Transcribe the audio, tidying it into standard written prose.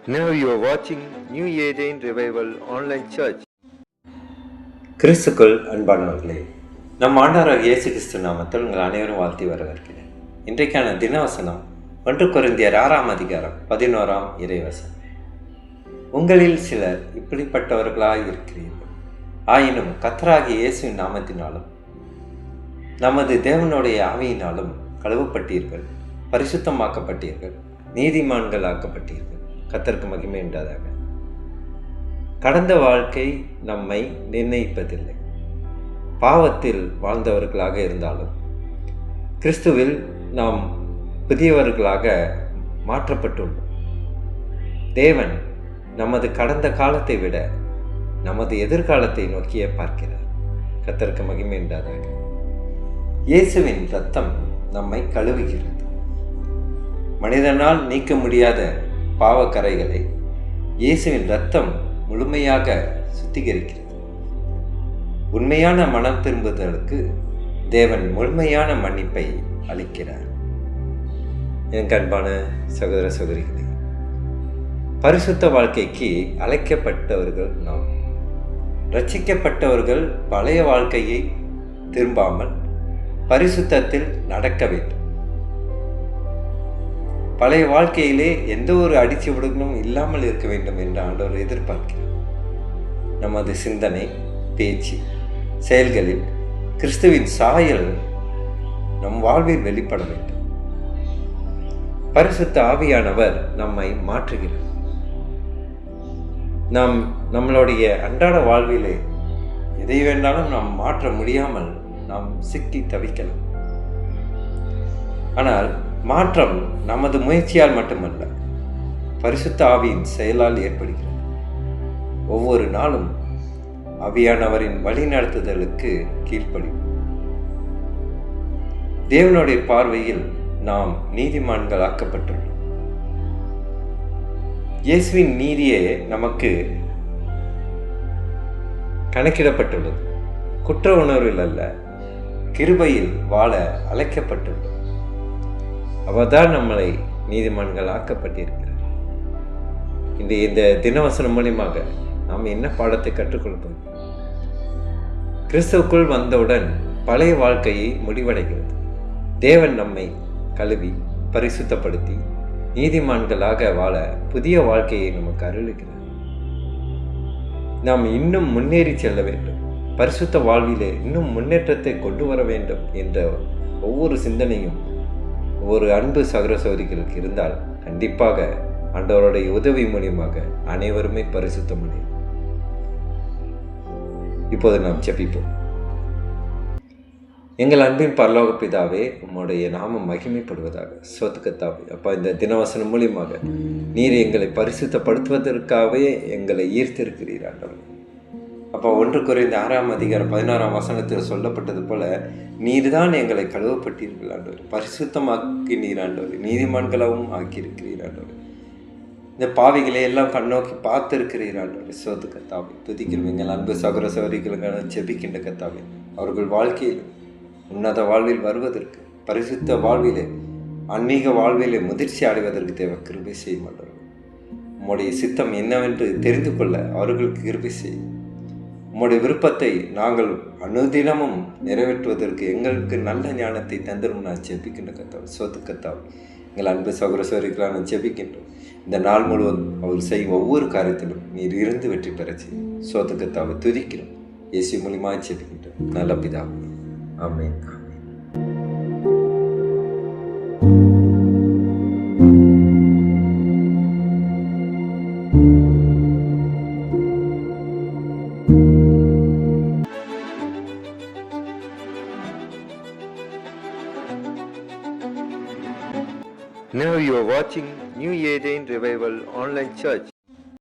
Now you are watching New Eden Revival Online Church. கிறிஸ்துக்குள் அன்பானவர்களே, நம் ஆண்டவராகிய இயேசு கிறிஸ்து நாமத்தில் உங்கள் அனைவரும் வாழ்த்தி வரவேற்கிறேன். இன்றைக்கான தினவசனம் 1 கொரிந்தியர் 6:11 இறைவசனம். உங்களில் சிலர் இப்படிப்பட்டவர்களாய் இருக்கிறீர்கள். ஆயினும் கர்த்தராகிய இயேசுவின் நாமத்தினாலும் நமது தேவனுடைய ஆவியினாலும் கழுவப்பட்டீர்கள், பரிசுத்தமாக்கப்பட்டீர்கள், நீதிமான்கள் ஆக்கப்பட்டீர்கள். கர்த்தருக்கு மகிமை உண்டாதாக. கடந்த வாழ்க்கை நம்மை நிர்ணயிப்பதில்லை. பாவத்தில் வாழ்ந்தவர்களாக இருந்தாலும் கிறிஸ்துவில் நாம் புதியவர்களாக மாற்றப்பட்டுள்ளோம். தேவன் நமது கடந்த காலத்தை விட நமது எதிர்காலத்தை நோக்கியே பார்க்கிறார். கர்த்தருக்கு மகிமை உண்டாதாக. இயேசுவின் இரத்தம் நம்மை கழுவுகிறது. மனிதனால் நீக்க முடியாத பாவக்கரைகளை இயேசுவின் இரத்தம் முழுமையாக சுத்திகரிக்கிறது. உண்மையான மனம் திரும்புதலுக்கு தேவன் முழுமையான மன்னிப்பை அளிக்கிறார். என் அன்பான சகோதர சகோதரிகளே, பரிசுத்த வாழ்க்கைக்கு அழைக்கப்பட்டவர்கள் நாம். ரட்சிக்கப்பட்டவர்கள் பழைய வாழ்க்கையை திரும்பாமல் பரிசுத்தத்தில் நடக்க வேண்டும். பழைய வாழ்க்கையிலே எந்த ஒரு அடிச்சுவடுகளும் இல்லாமல் இருக்க வேண்டும் என்று ஆண்டவர் எதிர்பார்க்கிறார். நமது சிந்தனை, பேச்சு, செயல்களில் கிறிஸ்துவின் சாயல் நம் வாழ்வில் வெளிப்பட வேண்டும். பரிசுத்த ஆவியானவர் நம்மை மாற்றுகிறார். நாம் நம்மளுடைய அன்றாட வாழ்விலே எதை வேண்டாலும் நாம் மாற்ற முடியாமல் நாம் சிக்கி தவிக்கலாம். ஆனால் மாற்றம் நமது முயற்சியால் மட்டுமல்ல, பரிசுத்த ஆவியின் செயலால் ஏற்படுகிறது. ஒவ்வொரு நாளும் ஆவியானவரின் வழிநடத்துதலுக்கு கீழ்ப்படிவோம். தேவனுடைய பார்வையில் நாம் நீதிமான்கள் ஆக்கப்பட்டுள்ளோம். இயேசுவின் நீதியே நமக்கு கணக்கிடப்பட்டுள்ளது. குற்ற உணர்வில் அல்ல, கிருபையில் வாழ அழைக்கப்பட்டுள்ளோம். அவர்தான் நம்மளை நீதிமான்கள் ஆக்கப்பட்டிருக்கிறார். இந்த தினவசனம் மூலியமாக நாம் என்ன பாடத்தை கற்றுக்கொள்வோம்? கிறிஸ்துவுக்குள் வந்தவுடன் பழைய வாழ்க்கையை முடிவடைகிறது. தேவன் நம்மை கழுவி பரிசுத்தப்படுத்தி நீதிமான்களாக வாழ புதிய வாழ்க்கையை நமக்கு அருளுகிறார். நாம் இன்னும் முன்னேறி செல்ல வேண்டும். பரிசுத்த வாழ்விலே இன்னும் முன்னேற்றத்தை கொண்டு வர வேண்டும் என்ற ஒவ்வொரு சிந்தனையும் ஒரு அன்பு சகோதர சகோதரிகளுக்கு இருந்தால் கண்டிப்பாக ஆண்டவருடைய உதவி மூலியமாக அனைவருமே பரிசுத்த முடியும். இப்போது நாம் ஜெபிப்போம். எங்கள் அன்பின் பரலோக பிதாவே, உம்முடைய நாமம் மகிமைப்படுவதாக. சோத்துக்கத்தாவே, அப்பா, இந்த தினவசனம் மூலியமாக நீர் எங்களை பரிசுத்தப்படுத்துவதற்காகவே எங்களை ஈர்த்திருக்கிறீர் ஆண்டவர். அப்போ 1 கொரிந்தியர் 6:11 சொல்லப்பட்டது போல நீர் தான் எங்களை கழுவப்பட்டீர்கள் ஆண்டவர், பரிசுத்தமாக்கி நீர் ஆண்டவர், நீதிமான்களாகவும் ஆக்கியிருக்கிறீர் ஆண்டவர். இந்த பாவிகளை எல்லாம் கண்ணோக்கி பார்த்திருக்கிறீர் ஆண்டவர். சோத்து கத்தாவே, துதிக்கிறோம். எங்கள் அன்பு சகோதர சகோதரிகளுக்கான ஜெபிக்கின்ற கத்தாவே, அவர்கள் வாழ்க்கையில் உன்னத வாழ்வில் வருவதற்கு, பரிசுத்த வாழ்விலே, ஆன்மீக வாழ்விலே முதிர்ச்சி அடைவதற்கு தேவை கிருபை செய்யும் ஆண்டவர். உம்முடைய சித்தம் என்னவென்று தெரிந்து கொள்ள அவர்களுக்கு கிருபை செய்யும். உம்முடைய விருப்பத்தை நாங்கள் அனுதினமும் நிறைவேற்றுவதற்கு எங்களுக்கு நல்ல ஞானத்தை தந்திரும் நான் ஜெபிக்கின்ற கத்தாவை. சோத்து கத்தாவை, எங்கள் அன்பு சகோதர சகோதரிகளாக நான் ஜெபிக்கின்றோம். இந்த நாள் முழுவதும் அவர் செய்யும் ஒவ்வொரு காரியத்திலும் நீர் இருந்து வெற்றி பெற செய்யும். சோத்து கத்தாவை துதிக்கிறோம். இயேசு மூலியமாக ஜெபிக்கின்றோம் நல்ல பிதாவே. ஆமென். Now you are watching New Eden Revival Online Church.